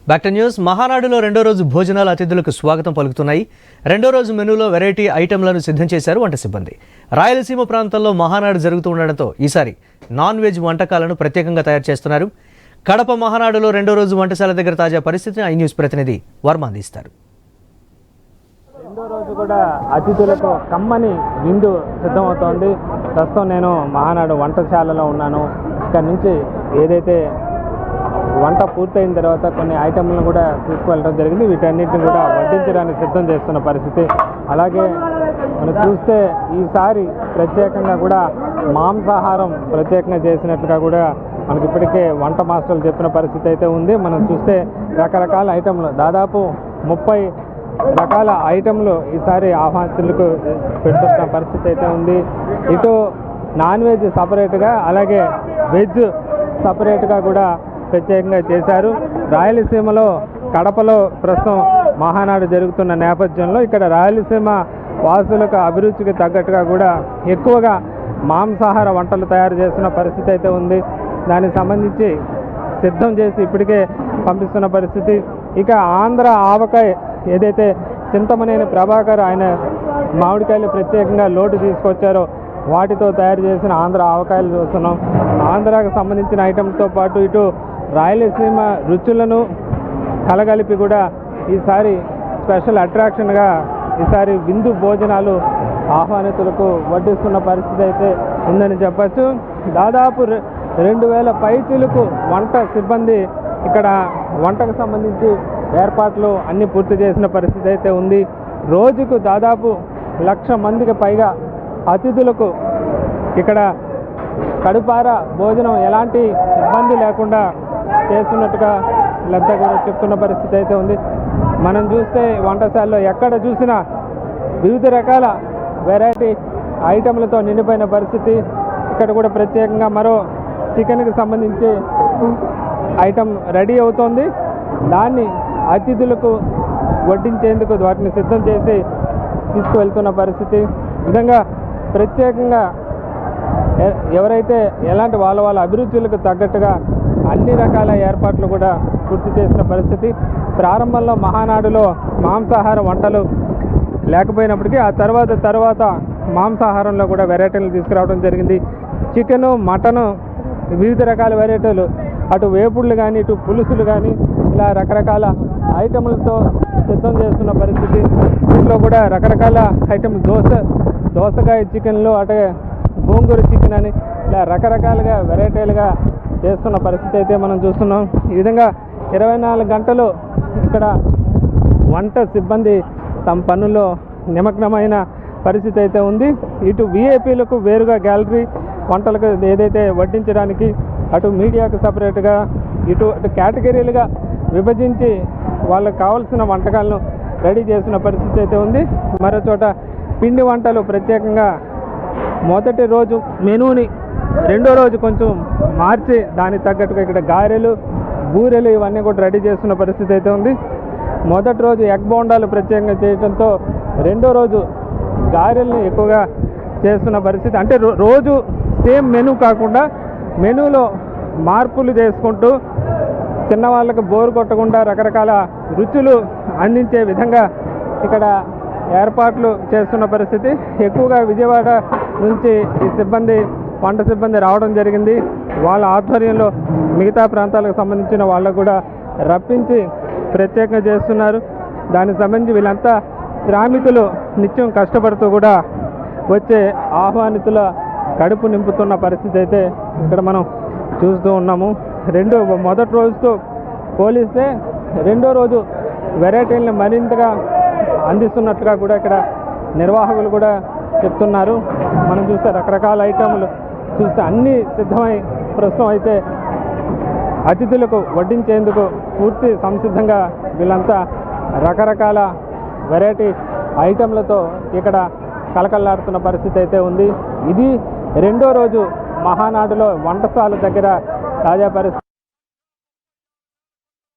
Back to news. మహానాడులో రెండో రోజు భోజనాల అతిథులకు స్వాగతం పలుకుతున్నాయి. రెండో రోజు మెనూలో వెరైటీ ఐటెంలను సిద్ధం చేశారు వంట సిబ్బంది. రాయలసీమ ప్రాంతంలో మహానాడు జరుగుతూ ఉండడంతో ఈసారి నాన్ వెజ్ వంటకాలను ప్రత్యేకంగా తయారు చేస్తున్నారు. కడప మహానాడులో రెండో రోజు వంటశాల దగ్గర తాజా పరిస్థితిని ఐ న్యూస్ ప్రతినిధి వర్మ అందిస్తారు. రెండో రోజు కూడా అతిథులకు కమ్మని విందు సిద్ధమవుతోంది. ప్రస్తుతం నేను మహానాడు వంటశాలలో ఉన్నాను. ఇక్కడ నుంచి ఏదైతే వంట పూర్తయిన తర్వాత కొన్ని ఐటమ్లను కూడా తీసుకువెళ్ళడం జరిగింది. వీటన్నిటిని కూడా వడ్డించడానికి సిద్ధం చేస్తున్న పరిస్థితి. అలాగే మనం చూస్తే ఈసారి ప్రత్యేకంగా కూడా మాంసాహారం ప్రత్యేకంగా చేసినట్లుగా కూడా మనకి ఇప్పటికే వంట మాస్టర్లు చెప్పిన పరిస్థితి అయితే ఉంది. మనం చూస్తే రకరకాల ఐటమ్లు దాదాపు 30 రకాల ఐటమ్లు ఈసారి ఆహ్వానితులకు పెడుతున్న పరిస్థితి అయితే ఉంది. ఇటు నాన్ వెజ్ సపరేట్గా అలాగే వెజ్ సపరేట్గా కూడా ప్రత్యేకంగా చేశారు. రాయలసీమలో కడపలో ప్రస్తుతం మహానాడు జరుగుతున్న నేపథ్యంలో ఇక్కడ రాయలసీమ వాసులకు అభిరుచికి తగ్గట్టుగా కూడా ఎక్కువగా మాంసాహార వంటలు తయారు చేస్తున్న పరిస్థితి అయితే ఉంది. దానికి సంబంధించి సిద్ధం చేసి ఇప్పటికే పంపిస్తున్న పరిస్థితి. ఇక ఆంధ్ర ఆవకాయ ఏదైతే చింతమనేని ప్రభాకర్ ఆయన మామిడికాయలు ప్రత్యేకంగా లోటు తీసుకొచ్చారో వాటితో తయారు చేసిన ఆంధ్ర ఆవకాయలు చూస్తున్నాం. ఆంధ్రాకు సంబంధించిన ఐటమ్తో పాటు ఇటు రాయలసీమ రుచులను కలగలిపి కూడా ఈసారి స్పెషల్ అట్రాక్షన్గా ఈసారి విందు భోజనాలు ఆహ్వానితులకు వడ్డిస్తున్న పరిస్థితి అయితే ఉందని చెప్పచ్చు. దాదాపు 2000 పైచిలకు వంట సిబ్బంది ఇక్కడ వంటకు సంబంధించి ఏర్పాట్లు అన్నీ పూర్తి చేసిన పరిస్థితి అయితే ఉంది. రోజుకు దాదాపు 1,00,000 మందికి పైగా అతిథులకు ఇక్కడ కడుపార భోజనం ఎలాంటి ఇబ్బంది లేకుండా చేస్తున్నట్టుగా వీళ్ళంతా కూడా చెప్తున్న పరిస్థితి అయితే ఉంది. మనం చూస్తే వంటశాలలో ఎక్కడ చూసినా వివిధ రకాల వెరైటీ ఐటమ్లతో నిండిపోయిన పరిస్థితి. ఇక్కడ కూడా ప్రత్యేకంగా మరో చికెన్కి సంబంధించి ఐటమ్ రెడీ అవుతోంది. దాన్ని అతిథులకు వడ్డించేందుకు వాటిని సిద్ధం చేసి తీసుకువెళ్తున్న పరిస్థితి. విధంగా ప్రత్యేకంగా ఎవరైతే ఎలాంటి వాళ్ళ అభిరుచులకు తగ్గట్టుగా అన్ని రకాల ఏర్పాట్లు కూడా పూర్తి చేసిన పరిస్థితి. ప్రారంభంలో మహానాడులో మాంసాహార వంటలు లేకపోయినప్పటికీ ఆ తర్వాత మాంసాహారంలో కూడా వెరైటీలు తీసుకురావడం జరిగింది. చికెను, మటను, వివిధ రకాల వెరైటీలు, అటు వేపుళ్ళు కానీ ఇటు పులుసులు కానీ ఇలా రకరకాల ఐటమ్లతో సిద్ధం చేస్తున్న పరిస్థితి. దీంట్లో కూడా రకరకాల ఐటమ్ దోసకాయ చికెన్లు, అటే గోంగూర చికెన్ అని ఇలా రకరకాలుగా వెరైటీలుగా చేస్తున్న పరిస్థితి అయితే మనం చూస్తున్నాం. ఈ విధంగా 24 గంటలు ఇక్కడ వంట సిబ్బంది తమ పనుల్లో నిమగ్నమైన పరిస్థితి అయితే ఉంది. ఇటు విఐపీలకు వేరుగా గ్యాలరీ వంటలకు ఏదైతే వడ్డించడానికి, అటు మీడియాకు సపరేట్గా ఇటు కేటగిరీలుగా విభజించి వాళ్ళకి కావాల్సిన వంటకాలను రెడీ చేసిన పరిస్థితి అయితే ఉంది. మరో చోట పిండి వంటలు ప్రత్యేకంగా మొదటి రోజు మెనూని రెండో రోజు కొంచెం మార్చి దానికి తగ్గట్టుగా ఇక్కడ గారెలు, బూరెలు ఇవన్నీ కూడా రెడీ చేస్తున్న పరిస్థితి అయితే ఉంది. మొదటి రోజు ఎగ్ బోండాలు ప్రత్యేకంగా చేయడంతో రెండో రోజు గారెల్ని ఎక్కువగా చేస్తున్న పరిస్థితి. అంటే రోజు సేమ్ మెనూ కాకుండా మెనూలో మార్పులు చేసుకుంటూ చిన్నవాళ్ళకు బోరు కొట్టకుండా రకరకాల రుచులు అందించే విధంగా ఇక్కడ ఏర్పాట్లు చేస్తున్న పరిస్థితి. ఎక్కువగా విజయవాడ నుంచి ఈ వంట సిబ్బంది రావడం జరిగింది. వాళ్ళ ఆధ్వర్యంలో మిగతా ప్రాంతాలకు సంబంధించిన వాళ్ళకు కూడా రప్పించి ప్రత్యేకంగా చేస్తున్నారు. దానికి సంబంధించి వీళ్ళంతా శ్రామికులు నిత్యం కష్టపడుతూ కూడా వచ్చే ఆహ్వానితుల కడుపు నింపుతున్న పరిస్థితి అయితే ఇక్కడ మనం చూస్తూ ఉన్నాము. మొదటి రోజుతో పోలిస్తే రెండో రోజు వెరైటీలను మరింతగా అందిస్తున్నట్టుగా కూడా ఇక్కడ నిర్వాహకులు కూడా చెప్తున్నారు. మనం చూస్తే రకరకాల ఐటమ్లు చూస్తే అన్నీ సిద్ధమై ప్రస్తుతం అయితే అతిథులకు వడ్డించేందుకు పూర్తి సంసిద్ధంగా వీళ్ళంతా రకరకాల వెరైటీ ఐటమ్లతో ఇక్కడ కలకల్లాడుతున్న పరిస్థితి అయితే ఉంది. ఇది రెండో రోజు మహానాడులో వంటశాల దగ్గర తాజా పరిస్థితి.